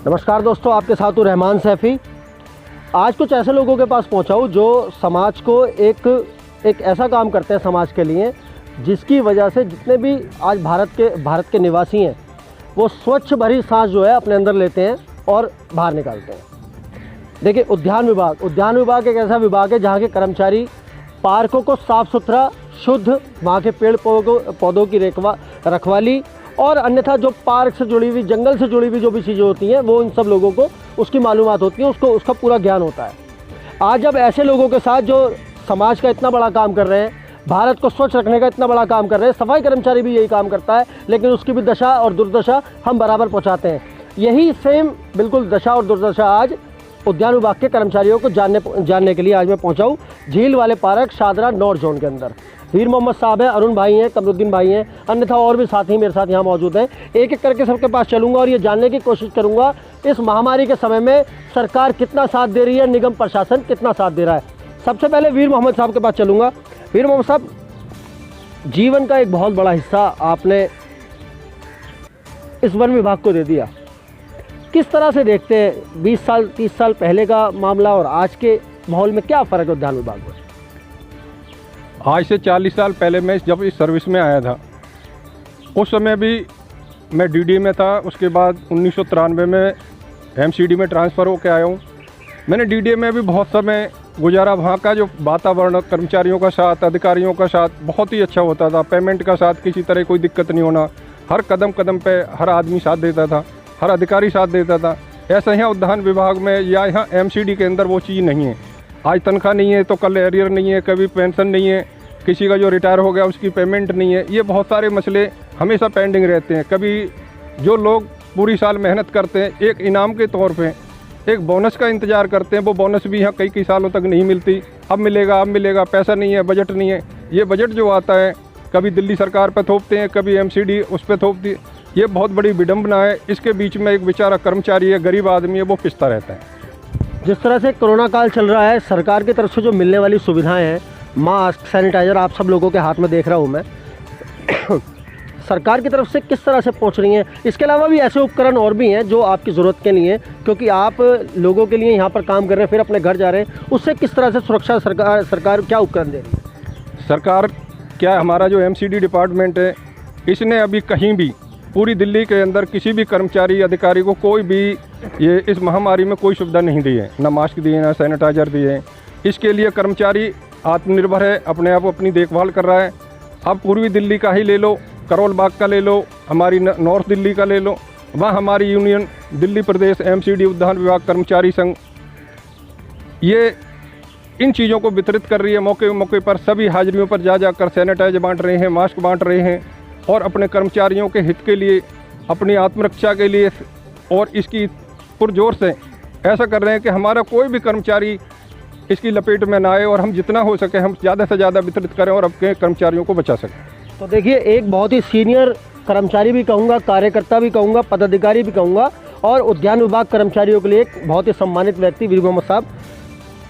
नमस्कार दोस्तों, आपके साथ हूँ रहमान सैफ़ी। आज कुछ ऐसे लोगों के पास पहुँचा हूँ जो समाज को एक ऐसा काम करते हैं समाज के लिए, जिसकी वजह से जितने भी आज भारत के निवासी हैं वो स्वच्छ भरी सांस जो है अपने अंदर लेते हैं और बाहर निकालते हैं। देखिए, उद्यान विभाग एक ऐसा विभाग है जहाँ के कर्मचारी पार्कों को साफ़ सुथरा, शुद्ध, वहाँ के पेड़ पौधों की रखवाली और अन्यथा जो पार्क से जुड़ी हुई, जंगल से जुड़ी हुई जो भी चीज़ें होती हैं वो इन सब लोगों को उसकी मालूमात होती है, उसका पूरा ज्ञान होता है। आज जब ऐसे लोगों के साथ जो समाज का इतना बड़ा काम कर रहे हैं, भारत को स्वच्छ रखने का इतना बड़ा काम कर रहे हैं, सफाई कर्मचारी भी यही काम करता है, लेकिन उसकी भी दशा और दुर्दशा हम बराबर पहुँचाते हैं। यही सेम बिल्कुल दशा और दुर्दशा आज उद्यान विभाग के कर्मचारियों को जानने के लिए आज मैं पहुँचा हूँ झील वाले पार्क शादरा नॉर्थ जोन के अंदर। वीर मोहम्मद साहब हैं, अरुण भाई हैं, कमरुद्दीन भाई हैं, अन्यथा और भी साथी मेरे साथ यहाँ मौजूद हैं। एक एक करके सबके पास चलूँगा और ये जानने की कोशिश करूँगा इस महामारी के समय में सरकार कितना साथ दे रही है, निगम प्रशासन कितना साथ दे रहा है। सबसे पहले वीर मोहम्मद साहब के पास चलूँगा। वीर मोहम्मद साहब, जीवन का एक बहुत बड़ा हिस्सा आपने इस वन विभाग को दे दिया। किस तरह से देखते हैं 20 साल 30 साल पहले का मामला और आज के माहौल में क्या फ़र्क है उद्यान विभाग में? आज से 40 साल पहले मैं जब इस सर्विस में आया था, उस समय भी मैं डीडी में था। उसके बाद 1993 में एमसीडी में ट्रांसफ़र होकर आया हूँ। मैंने डीडी में भी बहुत समय गुजारा। वहाँ का जो वातावरण कर्मचारियों का साथ, अधिकारियों का साथ बहुत ही अच्छा होता था। पेमेंट का साथ किसी तरह कोई दिक्कत नहीं होना, हर कदम कदम पे हर आदमी साथ देता था, हर अधिकारी साथ देता था। ऐसा यहाँ उद्यान विभाग में या यहाँ एमसीडी के अंदर वो चीज़ नहीं है। आज तनख्वाह नहीं है तो कल एरियर नहीं है, कभी पेंशन नहीं है, किसी का जो रिटायर हो गया उसकी पेमेंट नहीं है। ये बहुत सारे मसले हमेशा पेंडिंग रहते हैं। कभी जो लोग पूरी साल मेहनत करते हैं, एक इनाम के तौर पे एक बोनस का इंतज़ार करते हैं, वो बोनस भी यहाँ कई सालों तक नहीं मिलती। अब मिलेगा, पैसा नहीं है, बजट नहीं है। ये बजट जो आता है कभी दिल्ली सरकार पर थोपते हैं, कभी एमसीडी उस पर थोपती है। ये बहुत बड़ी विडम्बना है। इसके बीच में एक बेचारा कर्मचारी है, गरीब आदमी है, वो पिसता रहता है। जिस तरह से कोरोना काल चल रहा है, सरकार की तरफ से जो मिलने वाली सुविधाएं हैं, मास्क, सैनिटाइज़र आप सब लोगों के हाथ में देख रहा हूं मैं सरकार की तरफ से किस तरह से पहुंच रही हैं? इसके अलावा भी ऐसे उपकरण और भी हैं जो आपकी ज़रूरत के लिए, क्योंकि आप लोगों के लिए यहाँ पर काम कर रहे हैं, फिर अपने घर जा रहे हैं, उससे किस तरह से सुरक्षा सरकार क्या उपकरण दे रही है? सरकार क्या, हमारा जो एमसीडी डिपार्टमेंट है, इसने अभी कहीं भी पूरी दिल्ली के अंदर किसी भी कर्मचारी अधिकारी को कोई भी ये इस महामारी में कोई सुविधा नहीं दी है। ना मास्क दिए, ना सैनिटाइज़र दिए हैं। इसके लिए कर्मचारी आत्मनिर्भर है, अपने आप अपनी देखभाल कर रहा है। अब पूर्वी दिल्ली का ही ले लो, करोल बाग का ले लो, हमारी नॉर्थ दिल्ली का ले लो, वहाँ हमारी यूनियन दिल्ली प्रदेश एमसीडी उद्यान विभाग कर्मचारी संघ ये इन चीज़ों को वितरित कर रही है। मौके पर सभी हाजिरियों पर जाकर सैनिटाइजर बांट रहे हैं, मास्क बांट रहे हैं और अपने कर्मचारियों के हित के लिए, अपनी आत्मरक्षा के लिए और इसकी पुरजोर से ऐसा कर रहे हैं कि हमारा कोई भी कर्मचारी इसकी लपेट में ना आए और हम जितना हो सके हम ज़्यादा से ज़्यादा वितरित करें और अपने कर्मचारियों को बचा सकें। तो देखिए, एक बहुत ही सीनियर कर्मचारी भी कहूँगा, कार्यकर्ता भी कहूँगा, पदाधिकारी भी कहूँगा और उद्यान विभाग कर्मचारियों के लिए एक बहुत ही सम्मानित व्यक्ति वीर मोहम्मद साहब,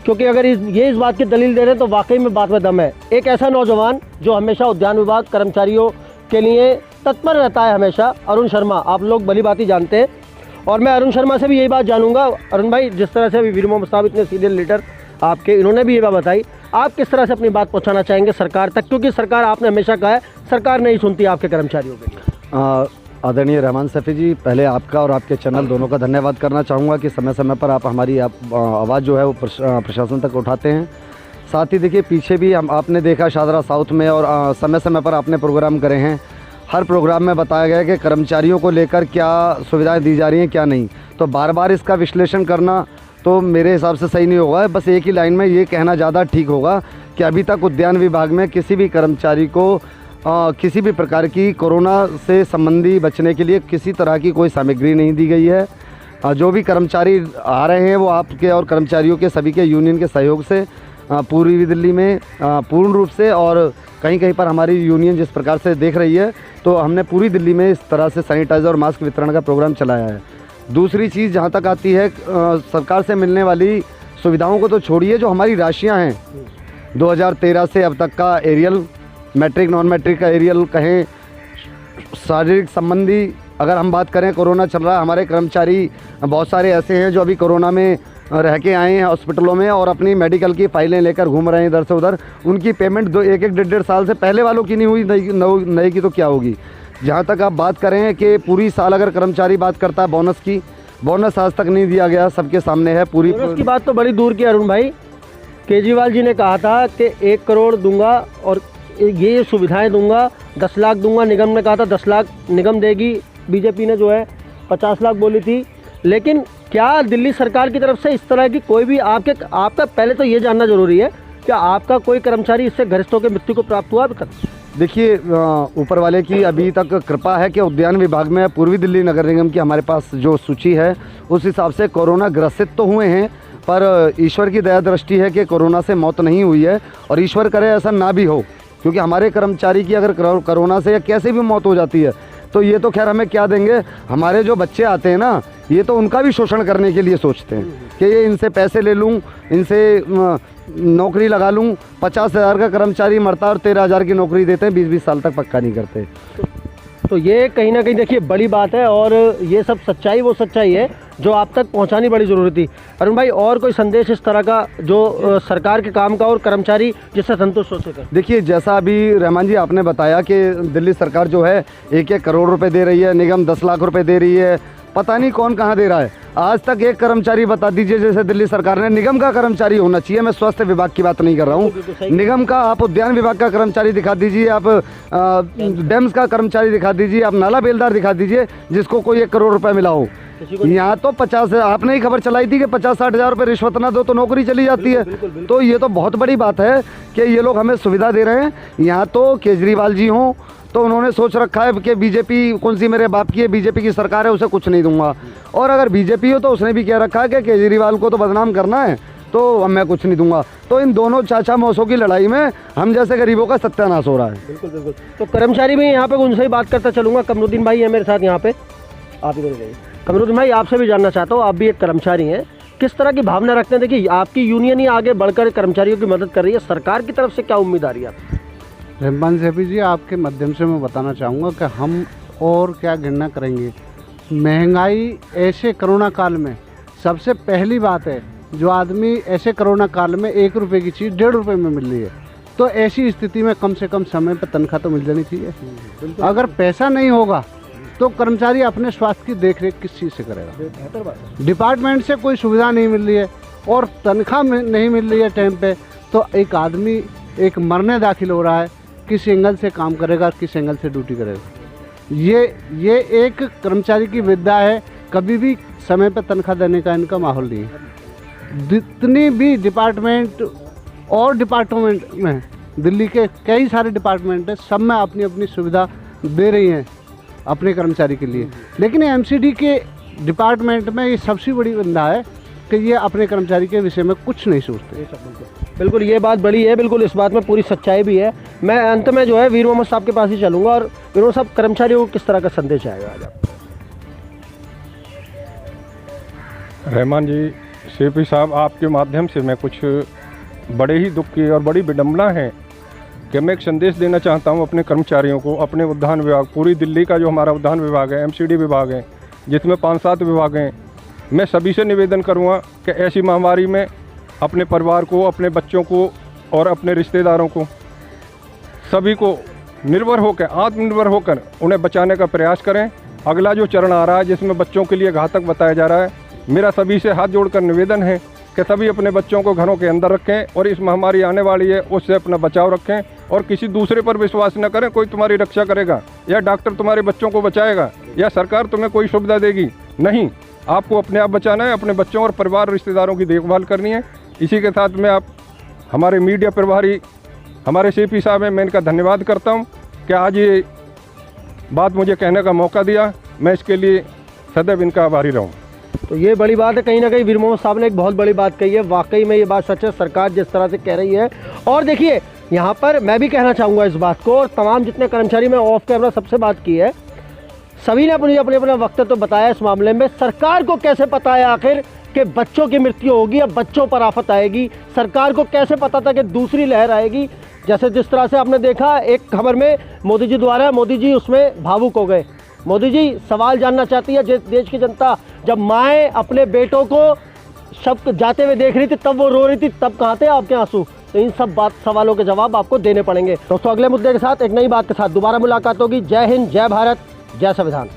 क्योंकि अगर इस बात की दलील दे रहे हैं तो वाकई में बात में दम है। एक ऐसा नौजवान जो हमेशा उद्यान विभाग कर्मचारियों के लिए तत्पर रहता है हमेशा, अरुण शर्मा, आप लोग भली बात ही जानते हैं। और मैं अरुण शर्मा से भी यही बात जानूंगा। अरुण भाई, जिस तरह से अभी वीर मोहम्मद साहब इतने सीनियर लीडर आपके, इन्होंने भी ये बात बताई, आप किस तरह से अपनी बात पहुंचाना चाहेंगे सरकार तक, क्योंकि सरकार, आपने हमेशा कहा है, सरकार नहीं सुनती आपके कर्मचारियों के? आदरणीय रहमान सैफ़ी जी, पहले आपका और आपके चैनल दोनों का धन्यवाद करना चाहूँगा कि समय समय पर आप हमारी आवाज़ जो है वो प्रशासन तक उठाते हैं। साथ ही देखिए, पीछे भी आपने देखा शादरा साउथ में और समय समय पर आपने प्रोग्राम करे हैं। हर प्रोग्राम में बताया गया है कि कर्मचारियों को लेकर क्या सुविधाएं दी जा रही हैं, क्या नहीं। तो बार बार इसका विश्लेषण करना तो मेरे हिसाब से सही नहीं होगा। बस एक ही लाइन में ये कहना ज़्यादा ठीक होगा कि अभी तक उद्यान विभाग में किसी भी कर्मचारी को किसी भी प्रकार की कोरोना से संबंधी बचने के लिए किसी तरह की कोई सामग्री नहीं दी गई है। जो भी कर्मचारी आ रहे हैं वो आपके और कर्मचारियों के सभी के यूनियन के सहयोग से पूर्वी दिल्ली में पूर्ण रूप से, और कहीं कहीं पर हमारी यूनियन जिस प्रकार से देख रही है, तो हमने पूरी दिल्ली में इस तरह से सैनिटाइज़र और मास्क वितरण का प्रोग्राम चलाया है। दूसरी चीज़ जहाँ तक आती है सरकार से मिलने वाली सुविधाओं को तो छोड़िए, जो हमारी राशियाँ हैं 2013 से अब तक का एरियल, मैट्रिक नॉन मैट्रिक का एरियल कहें, शारीरिक संबंधी अगर हम बात करें कोरोना चल रहा है, हमारे कर्मचारी बहुत सारे ऐसे हैं जो अभी कोरोना में रह के आए हैं हॉस्पिटलों में और अपनी मेडिकल की फाइलें लेकर घूम रहे हैं इधर से उधर। उनकी पेमेंट 1-1, 1.5 साल से पहले वालों की नहीं हुई, नई की तो क्या होगी। जहाँ तक आप बात करें कि पूरी साल अगर कर्मचारी बात करता है बोनस की, बोनस आज तक नहीं दिया गया, सबके सामने है। पूरी बोनस की बात तो बड़ी दूर की अरुण भाई, केजरीवाल जी ने कहा था कि 1 करोड़ दूंगा और ये सुविधाएं दूंगा, 10 लाख दूंगा। निगम ने कहा था 10 लाख निगम देगी, बीजेपी ने जो है 50 लाख बोली थी। लेकिन क्या दिल्ली सरकार की तरफ से इस तरह की कोई भी आपका पहले तो ये जानना जरूरी है, क्या आपका कोई कर्मचारी इससे ग्रस्तों की मृत्यु को प्राप्त हुआ अभी तक? देखिए, ऊपर वाले की अभी तक कृपा है कि उद्यान विभाग में पूर्वी दिल्ली नगर निगम की हमारे पास जो सूची है उस हिसाब से कोरोना ग्रसित तो हुए हैं, पर ईश्वर की दया दृष्टि है कि कोरोना से मौत नहीं हुई है और ईश्वर करे ऐसा ना भी हो, क्योंकि हमारे कर्मचारी की अगर कोरोना से या कैसे भी मौत हो जाती है तो ये तो खैर हमें क्या देंगे। हमारे जो बच्चे आते हैं ना, ये तो उनका भी शोषण करने के लिए सोचते हैं कि ये इनसे पैसे ले लूँ, इनसे नौकरी लगा लूँ। 50,000 का कर्मचारी मरता है और 13,000 की नौकरी देते हैं, 20-20 साल तक पक्का नहीं करते। तो ये कहीं ना कहीं देखिए बड़ी बात है और ये सब सच्चाई वो सच्चाई है जो आप तक पहुंचानी बड़ी ज़रूरी थी। अरुण भाई, और कोई संदेश इस तरह का जो सरकार के काम का और कर्मचारी जिससे संतुष्ट हो सके? देखिए, जैसा अभी रहमान जी आपने बताया कि दिल्ली सरकार जो है 1-1 करोड़ रुपए दे रही है, निगम 10 लाख रुपए दे रही है, पता नहीं कौन कहाँ दे रहा है। आज तक एक कर्मचारी बता दीजिए जैसे दिल्ली सरकार ने, निगम का कर्मचारी होना चाहिए, मैं स्वास्थ्य विभाग की बात नहीं कर रहा हूँ, निगम का, आप उद्यान विभाग का कर्मचारी दिखा दीजिए, आप डेम्स का कर्मचारी दिखा दीजिए, आप नाला बेलदार दिखा दीजिए जिसको कोई 1 करोड़ रुपए मिला हो। यहाँ तो 50, आपने ही खबर चलाई थी कि 50-60 हज़ार रुपये रिश्वत ना दो तो नौकरी चली जाती है। तो ये तो बहुत बड़ी बात है कि ये लोग हमें सुविधा दे रहे हैं। यहाँ तो केजरीवाल जी हों तो उन्होंने सोच रखा है कि बीजेपी कौन सी मेरे बाप की है, बीजेपी की सरकार है, उसे कुछ नहीं दूंगा। और अगर बीजेपी हो तो उसने भी कह रखा है कि केजरीवाल को तो बदनाम करना है तो मैं कुछ नहीं दूंगा। तो इन दोनों चाचा मौसों की लड़ाई में हम जैसे गरीबों का सत्यानाश हो रहा है। बिल्कुल बिल्कुल। तो कर्मचारी भी यहाँ पे उनसे ही बात करता चलूँगा। कमरुद्दीन भाई है मेरे साथ यहाँ पे, आप ही बोलिए। कमरुद्दीन भाई, आपसे भी जानना चाहता हूँ, आप भी एक कर्मचारी हैं, किस तरह की भावना रखते हैं? देखिए, आपकी यूनियन ही आगे बढ़कर कर्मचारियों की मदद कर रही है, सरकार की तरफ से क्या उम्मीद आ रही है आपकी? रहमान सैफी जी, आपके माध्यम से मैं बताना चाहूँगा कि हम और क्या गिनना करेंगे। महंगाई ऐसे कोरोना काल में सबसे पहली बात है, जो आदमी ऐसे कोरोना काल में 1 रुपये की चीज़ 1.5 रुपये में मिल रही है, तो ऐसी स्थिति में कम से कम समय पर तनख्वाह तो मिल जानी चाहिए। अगर पैसा नहीं होगा तो कर्मचारी अपने स्वास्थ्य की देखरेख किस चीज़ से करेगा? डिपार्टमेंट से कोई सुविधा नहीं मिल रही है और तनख्वाह नहीं मिल रही है टाइम पे, तो एक आदमी एक मरने दाखिल हो रहा है, किस एंगल से काम करेगा, किस एंगल से ड्यूटी करेगा? ये एक कर्मचारी की विद्या है, कभी भी समय पर तनख्वाह देने का इनका माहौल नहीं है। जितनी भी डिपार्टमेंट और डिपार्टमेंट में, दिल्ली के कई सारे डिपार्टमेंट है, सब में अपनी अपनी सुविधा दे रही हैं अपने कर्मचारी के लिए, लेकिन एमसीडी के डिपार्टमेंट में ये सबसे बड़ी बंदा है कि ये अपने कर्मचारी के विषय में कुछ नहीं सोचते। बिल्कुल, ये बात बड़ी है, बिल्कुल इस बात में पूरी सच्चाई भी है। मैं अंत में जो है वीर मोहम्मद साहब के पास ही चलूँगा। और वीर मोहम्मद साहब, कर्मचारियों को किस तरह का संदेश आएगा आज आप? रहमान जी, सैफी साहब, आपके माध्यम से मैं कुछ बड़े ही दुख की और बड़ी विडम्बना है कि मैं एक संदेश देना चाहता हूं अपने कर्मचारियों को, अपने उद्यान विभाग, पूरी दिल्ली का जो हमारा उद्यान विभाग है, एमसीडी विभाग है, जिसमें 5-7 विभाग हैं, मैं सभी से निवेदन करूंगा कि ऐसी महामारी में अपने परिवार को, अपने बच्चों को और अपने रिश्तेदारों को, सभी को निर्भर होकर, आत्मनिर्भर होकर उन्हें बचाने का प्रयास करें। अगला जो चरण आ रहा है जिसमें बच्चों के लिए घातक बताया जा रहा है, मेरा सभी से हाथ जोड़कर निवेदन है कि सभी अपने बच्चों को घरों के अंदर रखें और इस महामारी आने वाली है उससे अपना बचाव रखें और किसी दूसरे पर विश्वास न करें कोई तुम्हारी रक्षा करेगा या डॉक्टर तुम्हारे बच्चों को बचाएगा या सरकार तुम्हें कोई सुविधा देगी। नहीं, आपको अपने आप बचाना है, अपने बच्चों और परिवार रिश्तेदारों की देखभाल करनी है। इसी के साथ में आप हमारे मीडिया प्रभारी हमारे सैफी साहब हैं, मैं इनका धन्यवाद करता हूं कि आज ये बात मुझे कहने का मौका दिया। मैं इसके लिए सदैव इनका आभारी रहूँ। तो ये बड़ी बात है, कहीं ना कहीं वीर मोहम्मद साहब ने एक बहुत बड़ी बात कही है। वाकई में ये बात सच है, सरकार जिस तरह से कह रही है। और देखिए, यहाँ पर मैं भी कहना चाहूँगा इस बात को, और तमाम जितने कर्मचारी में ऑफ कैमरा सबसे बात की है, सभी ने अपने अपना वक्त तो बताया इस मामले में। सरकार को कैसे पता है आखिर कि बच्चों की मृत्यु होगी, अब बच्चों पर आफत आएगी? सरकार को कैसे पता था कि दूसरी लहर आएगी? जैसे जिस तरह से आपने देखा एक खबर में मोदी जी द्वारा, मोदी जी उसमें भावुक हो गए। मोदी जी, सवाल जानना चाहती है देश की जनता, जब माएँ अपने बेटों को शव जाते हुए देख रही थी तब वो रो रही थी, तब कहाँ थे आपके आंसू? तो इन सब सवालों के जवाब आपको देने पड़ेंगे। दोस्तों, अगले मुद्दे के साथ एक नई बात के साथ दोबारा मुलाकात होगी। जय हिंद, जय भारत, जय संविधान।